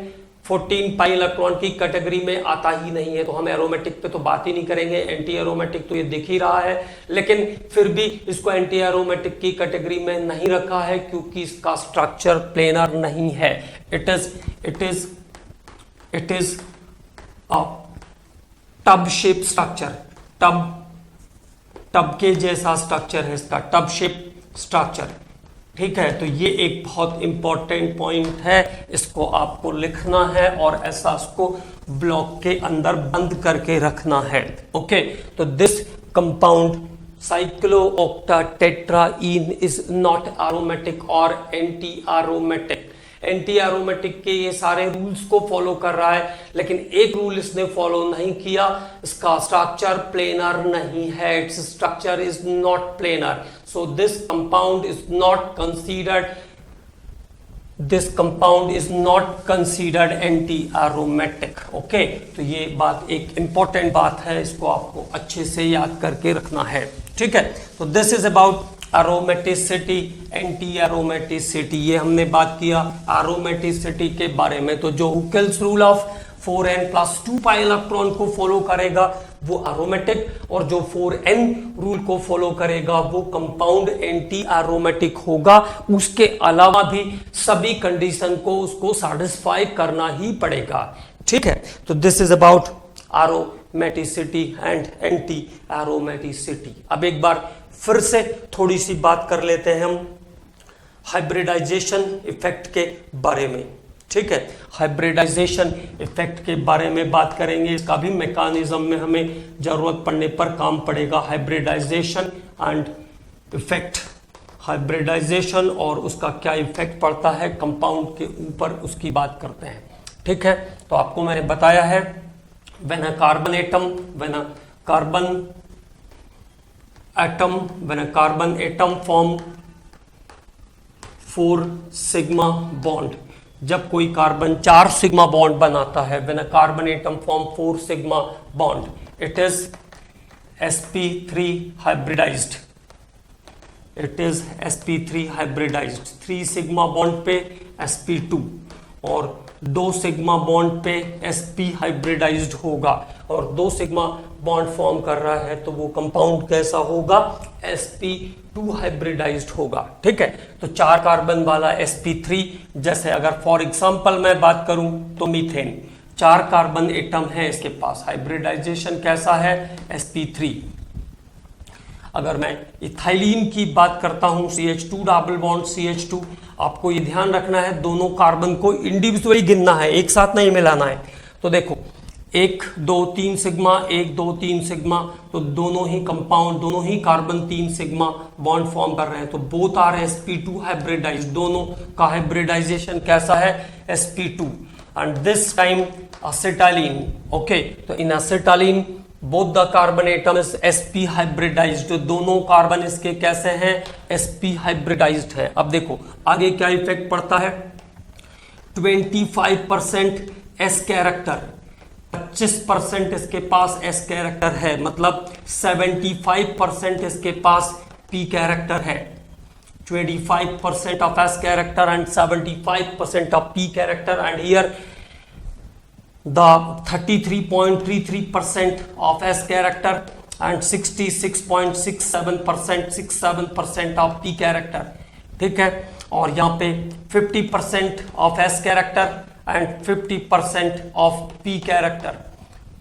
14 पाई इलेक्ट्रॉन की कैटेगरी में आता ही नहीं है, तो हम एरोमेटिक पे तो बात ही नहीं करेंगे। एंटी एरोमेटिक तो ये दिख ही रहा है, लेकिन फिर भी इसको एंटी एरोमेटिक की कैटेगरी में नहीं रखा है, क्योंकि इसका स्ट्रक्चर प्लेनर नहीं है। It is a tub shape structure, tub के जैसा स्ट्रक्चर है इसका, टब शेप स्ट्रक्चर। ठीक है, तो ये एक बहुत इंपॉर्टेंट पॉइंट है, इसको आपको लिखना है और ऐसा इसको ब्लॉक के अंदर बंद करके रखना है। ओके, तो this compound cyclooctatetraene is not aromatic और एंटी एरोमेटिक। एंटी एरोमेटिक के ये सारे रूल्स को फॉलो कर रहा है, लेकिन एक रूल इसने फॉलो नहीं किया, इसका स्ट्रक्चर प्लेनर नहीं है। Its structure is not planar, so this compound is not considered anti aromatic. Okay, तो ये बात एक इंपॉर्टेंट बात है, इसको आपको अच्छे से याद करके रखना है। ठीक है, तो this is about aromaticity, anti aromaticity. ये हमने बात किया एरोमेटिसिटी के बारे में। तो जो Huckel's rule of 4n+2 pi electron को फॉलो करेगा वो एरोमेटिक, और जो 4n रूल को फॉलो करेगा वो कंपाउंड एंटी एरोमेटिक होगा। उसके अलावा भी सभी कंडीशन को उसको सैटिस्फाई करना ही पड़ेगा। ठीक है, तो this is about aromaticity and anti aromaticity. अब एक बार फिर से थोड़ी सी बात कर लेते हैं हम हाइब्रिडाइजेशन इफेक्ट के बारे में। ठीक है, हाइब्रिडाइजेशन इफेक्ट के बारे में बात करेंगे, इसका भी मैकेनिज्म में हमें जरूरत पड़ने पर काम पड़ेगा। हाइब्रिडाइजेशन एंड इफेक्ट, हाइब्रिडाइजेशन और उसका क्या इफेक्ट पड़ता है कंपाउंड के ऊपर, उसकी बात करते हैं। ठीक है, तो आपको मैंने बताया है when a carbon atom form 4 sigma bond, जब कोई कार्बन 4 सिग्मा बॉन्ड बनाता है, when a carbon atom form 4 sigma bond, it is sp3 hybridized, it is sp3 hybridized। 3 sigma bond पे sp2 और 2 सिग्मा बॉन्ड पे sp हाइब्रिडाइज्ड होगा, और 2 sigma bond form कर रहा है तो वो कंपाउंड कैसा होगा, sp2 हाइब्रिडाइज्ड होगा। ठीक है, तो 4 कार्बन वाला sp3, जैसे अगर फॉर एग्जांपल मैं बात करूं तो मीथेन, 4 कार्बन एटम है इसके पास, हाइब्रिडाइजेशन कैसा है, sp3। अगर मैं इथाइलिन की बात करता हूं, CH2 डबल बॉन्ड CH2, आपको ये ध्यान रखना है दोनों कार्बन को इंडिविजुअली गिनना है, एक साथ नहीं मिलाना है। तो देखो 1 2 3 सिग्मा, 1 2 3 सिग्मा, तो दोनों ही कंपाउंड, दोनों ही कार्बन 3 सिग्मा बॉन्ड फॉर्म कर रहे हैं, तो बोथ आर sp2 हाइब्रिडाइज। दोनों का हाइब्रिडाइजेशन कैसा है, sp2। And this time acetylene. Okay, तो in acetylene both the carbon atom is sp hybridized, दोनों कार्बन इसके कैसे हैं, sp हाइब्रिडाइज्ड है। अब देखो आगे क्या इफेक्ट पड़ता है, 25% एस कैरेक्टर, 25% इसके पास एस कैरेक्टर है, मतलब 75% इसके पास पी कैरेक्टर है। 25% of S character and 75% of P character, and here the 33.33% of S character and 66.67% of P character, ठीक है। और यहाँ पे 50% of S character and 50% of P character,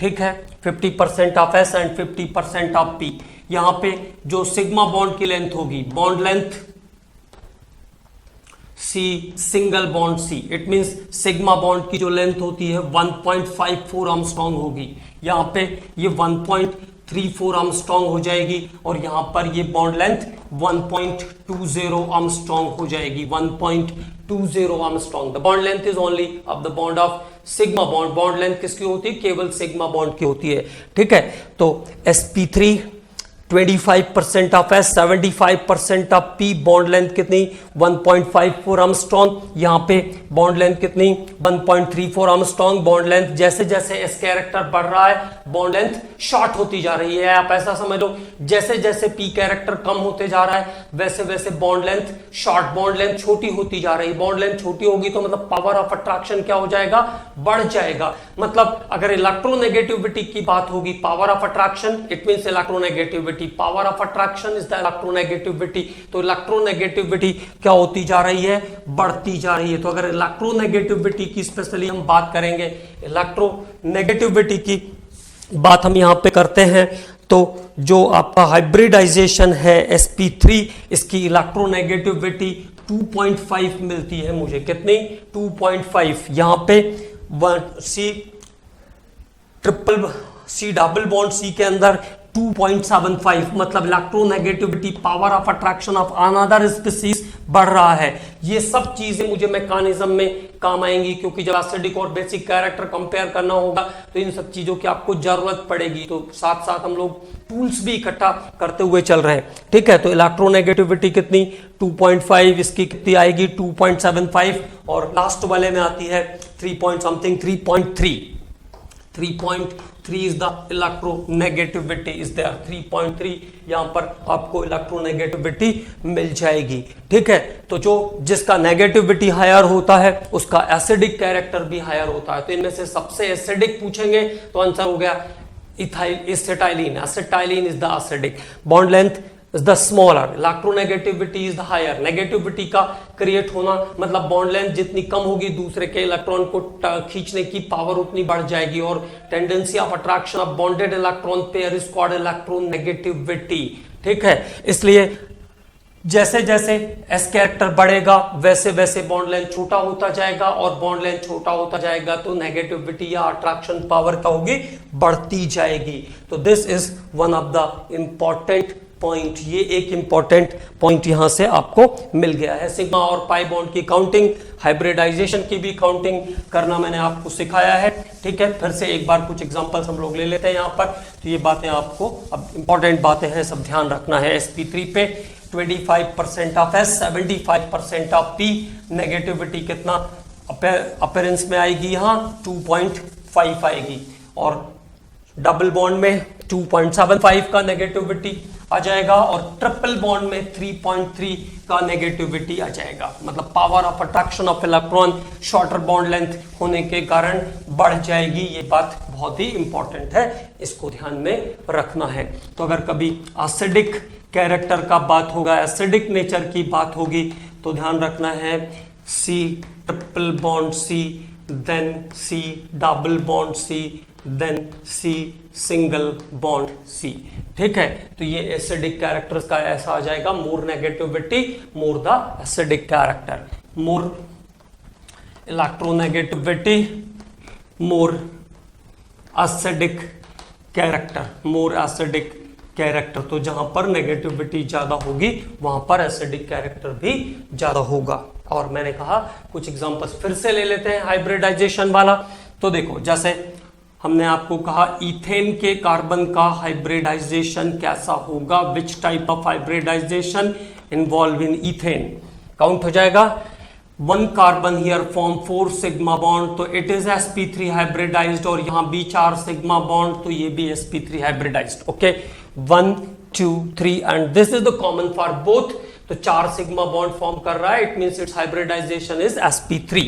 ठीक है। 50% of S and 50% of P। यहाँ पे जो सिग्मा बॉन्ड की लेंथ होगी, bond length C, single bond C, it means sigma bond की जो लेंथ होती है 1.54 आर्मस्ट्रॉन्ग होगी। यहाँ पे ये 1.34 आर्मस्ट्रॉन्ग हो जाएगी, और यहाँ पर ये बॉन्ड लेंथ 1.20 आर्मस्ट्रॉन्ग हो जाएगी। 1.20 Armstrong. The bond length is only of the bond of sigma bond. Bond length किसकी होती है? केवल सिग्मा बॉन्ड की होती है, ठीक है। तो sp3 25% of S, 75% of P, bond length कितनी? 1.54 आर्मस्ट्रॉन्ग। यहाँ पे बॉन्ड लेंथ कितनी? 1.34 आर्मस्ट्रॉन्ग। बॉन्ड लेंथ जैसे जैसे एस कैरेक्टर बढ़ रहा है, बॉन्ड लेंथ शॉर्ट होती जा रही है। आप ऐसा समझ लो, जैसे जैसे पी कैरेक्टर कम होते जा रहा है, वैसे वैसे bond length short, bond length छोटी होती जा रही है। बॉन्ड लेंथ छोटी होगी तो मतलब पावर ऑफ अट्रैक्शन क्या हो जाएगा? बढ़ जाएगा। मतलब अगर इलेक्ट्रोनेगेटिविटी की बात होगी, power of attraction, it means electronegativity, power of attraction is the electronegativity. तो इलेक्ट्रोनेगेटिविटी क्या होती जा रही है? बढ़ती जा रही है। तो अगर इलेक्ट्रोनेगेटिविटी की स्पेशली हम बात करेंगे, इलेक्ट्रोनेगेटिविटी की बात हम यहां पे करते हैं, तो जो आपका हाइब्रिडाइजेशन है sp3, इसकी इलेक्ट्रोनेगेटिविटी 2.5 मिलती है मुझे। कितनी? 2.5। यहां पे सी डबल बॉन्ड सी के अंदर 2.75, मतलब electronegativity, power of attraction of another species बढ़ रहा है। ये सब चीजें मुझे मैकेनिज्म में काम आएंगी, क्योंकि जब एसिडिक और बेसिक कैरेक्टर कंपेयर करना होगा तो इन सब चीजों की आपको जरूरत पड़ेगी। तो साथ साथ हम लोग टूल्स भी इकट्ठा करते हुए चल रहे हैं, ठीक है। तो इलेक्ट्रोनेगेटिविटी कितनी? 2.5, इसकी कितनी आएगी? 2.75, और लास्ट वाले में आती है 3.3 is the electronegativity is there। 3.3 यहां पर आपको इलेक्ट्रोनेगेटिविटी मिल जाएगी, ठीक है। तो जो जिसका नेगेटिविटी हायर होता है उसका एसिडिक कैरेक्टर भी हायर होता है। तो इनमें से सबसे एसिडिक पूछेंगे तो आंसर हो गया acetylene. Acetylene is the acidic. Bond length is the smaller, electronegativity is the higher। Negativity का क्रिएट होना मतलब बॉन्ड लेंथ जितनी कम होगी, दूसरे के इलेक्ट्रॉन को खींचने की पावर उतनी बढ़ जाएगी, और tendency of attraction of bonded electron pair is called electronegativity, ठीक है। इसलिए जैसे जैसे एस कैरेक्टर बढ़ेगा वैसे वैसे बॉन्ड लेंथ छोटा होता जाएगा, और बॉन्ड लेंथ छोटा होता जाएगा तो नेगेटिविटी या अट्रैक्शन पावर क्या होगी? बढ़ती जाएगी। तो this is one of the important point. ये एक इंपॉर्टेंट पॉइंट यहां से आपको मिल गया है। सिग्मा और पाई बॉन्ड की काउंटिंग, हाइब्रिडाइजेशन की भी काउंटिंग करना मैंने आपको सिखाया है, ठीक है। फिर से एक बार कुछ एग्जांपल्स हम लोग ले लेते हैं यहाँ पर। तो ये बातें आपको अब इंपॉर्टेंट बातें हैं, सब ध्यान रखना है। sp3 पे 25% of S, 75% of P, negativity कितना अपीयरेंस में आएगी? यहाँ 2.5 आएगी, और डबल बॉन्ड में 2.75 का नेगेटिविटी आ जाएगा, और ट्रिपल बॉन्ड में 3.3 का नेगेटिविटी आ जाएगा। मतलब power of attraction of electron shorter bond length होने के कारण बढ़ जाएगी। ये बात बहुत ही इंपॉर्टेंट है, इसको ध्यान में रखना है। तो अगर कभी एसिडिक कैरेक्टर का बात होगा, एसिडिक नेचर की बात होगी, तो ध्यान रखना है C triple bond C, then C double bond C, then C single bond C, ठीक है। तो ये एसिडिक कैरेक्टर्स का ऐसा आ जाएगा, more negativity more the acidic character, more electronegativity more acidic character, more acidic character. तो जहां पर नेगेटिविटी ज्यादा होगी वहां पर एसिडिक कैरेक्टर भी ज्यादा होगा। और मैंने कहा कुछ एग्जांपल्स फिर से ले लेते हैं हाइब्रिडाइजेशन वाला। तो देखो, जैसे हमने आपको कहा इथेन के कार्बन का हाइब्रिडाइजेशन कैसा होगा, which type of hybridization involve in ethane. Count हो जाएगा one carbon here form 4 sigma bond, तो इट इज sp3 हाइब्रिडाइज्ड, और यहां भी 4 सिग्मा बॉन्ड, तो ये भी sp3 hybridized. Okay, 1 2 3 and this is the common for both, तो 4 सिग्मा बॉन्ड फॉर्म कर रहा है, it means its hybridization is sp3।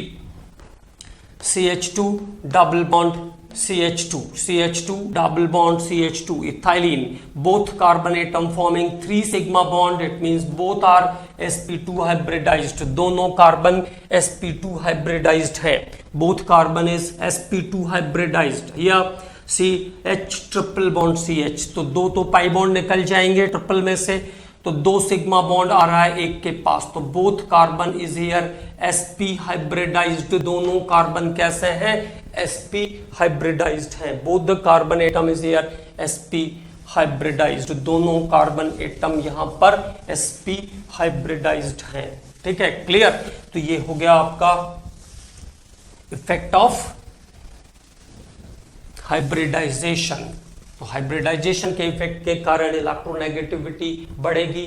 CH2 double bond CH2 double bond CH2 ethylene, both carbon atom forming 3 sigma bond, it means both are sp2 hybridized, दोनों carbon sp2 hybridized है, both carbon is sp2 hybridized। या CH triple bond CH, तो दो तो pi bond निकल जाएंगे triple में से, तो 2 सिग्मा बॉन्ड आ रहा है एक के पास, तो both carbon is here sp hybridized, दोनों कार्बन कैसे हैं sp हाइब्रिडाइज्ड हैं, both the carbon atom is here sp hybridized, दोनों कार्बन एटम यहां पर sp हाइब्रिडाइज्ड हैं। ठीक है, क्लियर। तो ये हो गया आपका इफेक्ट ऑफ हाइब्रिडाइजेशन। तो हाइब्रिडाइजेशन के इफेक्ट के कारण इलेक्ट्रोनेगेटिविटी बढ़ेगी,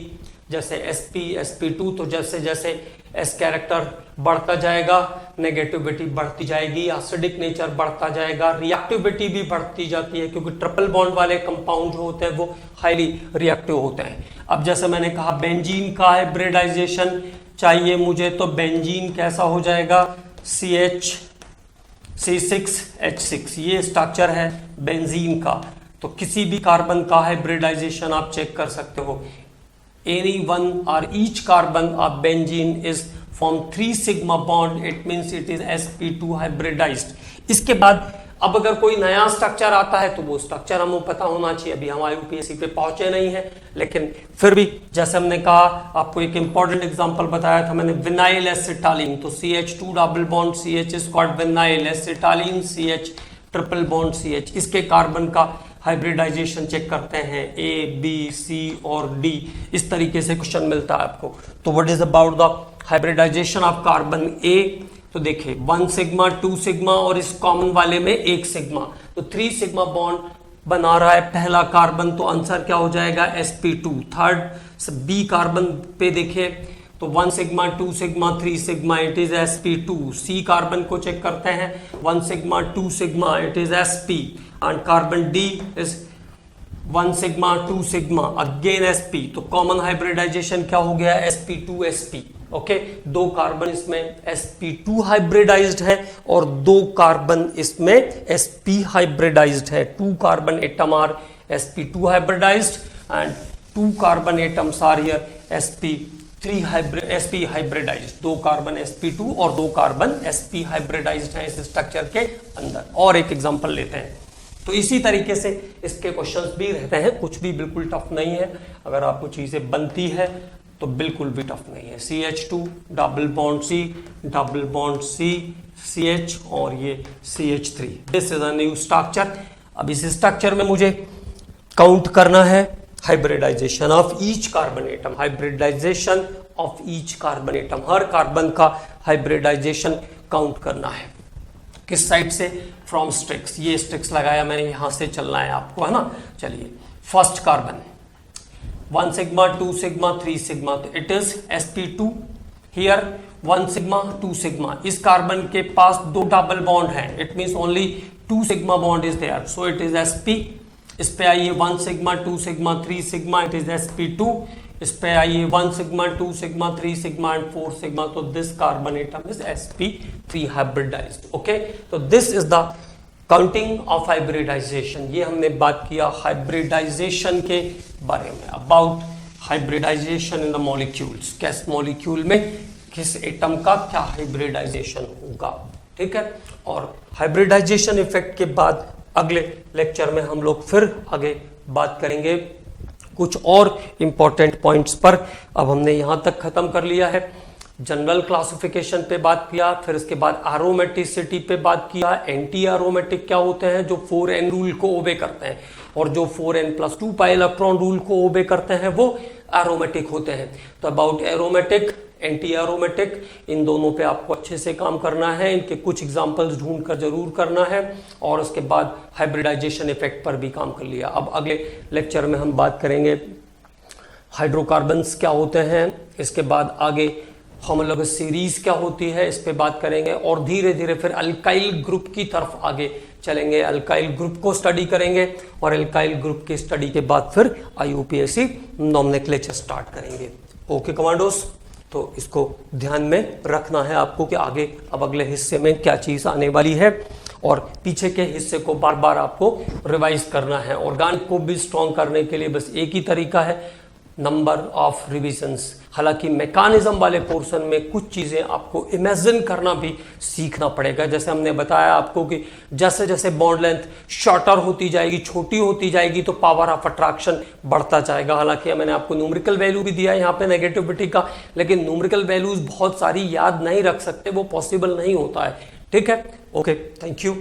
जैसे sp sp2, तो जैसे जैसे s कैरेक्टर बढ़ता जाएगा नेगेटिविटी बढ़ती जाएगी, एसिडिक नेचर बढ़ता जाएगा, रिएक्टिविटी भी बढ़ती जाती है, क्योंकि ट्रिपल बॉन्ड वाले कंपाउंड जो होते हैं वो हाईली रिएक्टिव होते हैं। अब जैसे मैंने कहा बेंजीन का हाइब्रिडाइजेशन चाहिए मुझे, तो बेंजीन कैसा हो जाएगा C6H6, ये स्ट्रक्चर है बेंजीन का, तो किसी भी कार्बन का हाइब्रिडाइजेशन आप चेक कर सकते हो। any one or each carbon of benzene is form 3 sigma bond, it means it is sp2 hybridized। इसके बाद अब अगर कोई नया स्ट्रक्चर आता है तो वो स्ट्रक्चर हमें पता होना चाहिए, अभी हम यूपीएससी पे पहुंचे नहीं है, लेकिन फिर भी जैसे हमने कहा, आपको एक इंपॉर्टेंट एग्जांपल बताया था मैंने, विनाइल एसिटालीन, तो CH2 double bond CH is called vinyl acetylene, CH triple bond CH, इसके कार्बन का हाइब्रिडाइजेशन चेक करते हैं A, B, C और D, इस तरीके से क्वेश्चन मिलता है आपको। तो what is about the hybridization of carbon A, तो देखिए 1 सिग्मा 2 सिग्मा और इस कॉमन वाले में 1 सिग्मा, तो 3 सिग्मा बॉन्ड बना रहा है पहला कार्बन, तो आंसर क्या हो जाएगा sp2। थर्ड B कार्बन पे देखिए, तो 1 sigma 2 sigma 3 sigma, it is sp2। C carbon को चेक करते हैं, 1 sigma 2 sigma, it is sp, and carbon D is 1 sigma 2 sigma, again sp, तो कॉमन हाइब्रिडाइजेशन क्या हो गया sp2 sp। ओके, 2 कार्बन इसमें sp2 हाइब्रिडाइज्ड है और 2 कार्बन इसमें sp हाइब्रिडाइज्ड है। 2 carbon atom are sp2 hybridized and 2 carbon atoms are here sp hybridized. 2 carbon sp2 और 2 कार्बन sp हाइब्रिडाइज्ड है इस स्ट्रक्चर के अंदर। और एक एग्जांपल लेते हैं, तो इसी तरीके से इसके क्वेश्चंस भी रहते हैं, कुछ भी बिल्कुल टफ नहीं है, अगर आपको चीजें बनती है तो बिल्कुल भी टफ नहीं है। CH2 double bond C double bond C CH और ये CH3, this is a new structure. अब इस स्ट्रक्चर में मुझे काउंट करना है hybridization of each carbon atom, hybridization of each carbon atom, हर कार्बन का हाइब्रिडाइजेशन काउंट करना है। किस साइड से? फ्रॉम स्ट्रिक्स, ये स्ट्रिक्स लगाया मैंने, यहां से चलना है आपको, है ना। चलिए, first carbon 1 sigma 2 sigma 3 sigma, तो it is sp2 here 1 sigma 2 sigma. इस कार्बन के पास 2 डबल बॉन्ड है, it means only 2 sigma bond is there, so it is sp। इस पे आइए 1 sigma 2 sigma 3 sigma, it is sp2। इस पे आइए 1 sigma 2 sigma 3 sigma and 4 sigma, तो this carbon atom is sp3 hybridized. Okay, तो this is the counting of hybridization. ये हमने बात किया हाइब्रिडाइजेशन के बारे में, about hybridization in the molecules, किस मॉलिक्यूल में किस एटम का क्या हाइब्रिडाइजेशन होगा। ठीक है, और हाइब्रिडाइजेशन इफेक्ट के बाद अगले लेक्चर में हम लोग फिर आगे बात करेंगे कुछ और इंपॉर्टेंट पॉइंट्स पर। अब हमने यहां तक खत्म कर लिया है, जनरल क्लासिफिकेशन पे बात किया, फिर इसके बाद एरोमेटिसिटी पे बात किया, एंटी एरोमेटिक क्या होते हैं जो 4n रूल को ओबे करते हैं, और जो 4n+2 पाई इलेक्ट्रॉन रूल को ओबे करते हैं वो एरोमेटिक होते हैं। तो अबाउट एरोमेटिक, एंटी एरोमेटिक, इन दोनों पे आपको अच्छे से काम करना है, इनके कुछ एग्जांपल्स ढूंढ कर जरूर करना है, और उसके बाद हाइब्रिडाइजेशन इफेक्ट पर भी काम कर लिया। अब अगले लेक्चर में हम बात करेंगे हाइड्रोकार्बन्स क्या होते हैं, इसके बाद आगे होमोलॉगस सीरीज क्या होती है इस पे बात करेंगे, और धीरे धीरे फिर अल्काइल ग्रुप की तरफ आगे चलेंगे, अल्काइल ग्रुप को स्टडी करेंगे, और अल्काइल ग्रुप की स्टडी के बाद फिर IUPAC नॉमेनक्लेचर स्टार्ट करेंगे। ओके कमांडोस, तो इसको ध्यान में रखना है आपको कि आगे अब अगले हिस्से में क्या चीज आने वाली है, और पीछे के हिस्से को बार बार आपको रिवाइज करना है। ऑर्गन को भी स्ट्रॉन्ग करने के लिए बस एक ही तरीका है, नंबर ऑफ रिविजन्स। हालांकि मैकेनिज्म वाले पोर्शन में कुछ चीजें आपको इमेजिन करना भी सीखना पड़ेगा। जैसे हमने बताया आपको कि जैसे जैसे बॉन्ड लेंथ शॉर्टर होती जाएगी, छोटी होती जाएगी, तो पावर ऑफ अट्रैक्शन बढ़ता जाएगा। हालांकि मैंने आपको न्यूमेरिकल वैल्यू भी दिया है यहाँ पे नेगेटिविटी का, लेकिन न्यूमेरिकल वैल्यूज बहुत सारी याद नहीं रख सकते, वो पॉसिबल नहीं होता है। ठीक है, ओके, थैंक यू।